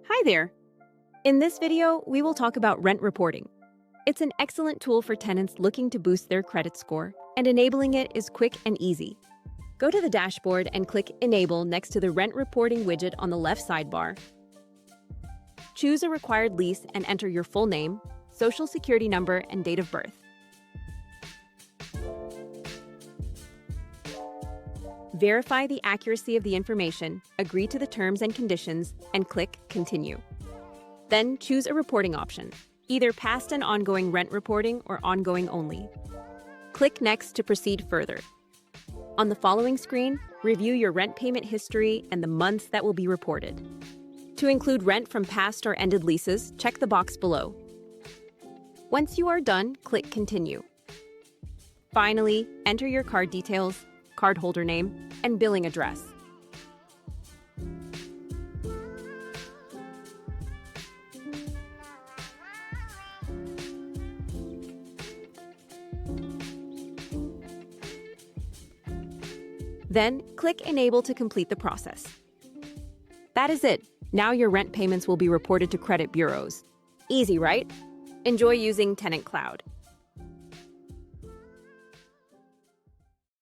Hi there! In this video, we will talk about rent reporting. It's an excellent tool for tenants looking to boost their credit score, and enabling it is quick and easy. Go to the dashboard and click Enable next to the Rent Reporting widget on the left sidebar. Choose a required lease and enter your full name, social security number, and date of birth. Verify the accuracy of the information, agree to the terms and conditions, and click Continue. Then choose a reporting option, either past and ongoing rent reporting or ongoing only. Click Next to proceed further. On the following screen, review your rent payment history and the months that will be reported. To include rent from past or ended leases, check the box below. Once you are done, click Continue. Finally, enter your card details, cardholder name, and billing address. Then, click Enable to complete the process. That is it. Now your rent payments will be reported to credit bureaus. Easy, right? Enjoy using TenantCloud.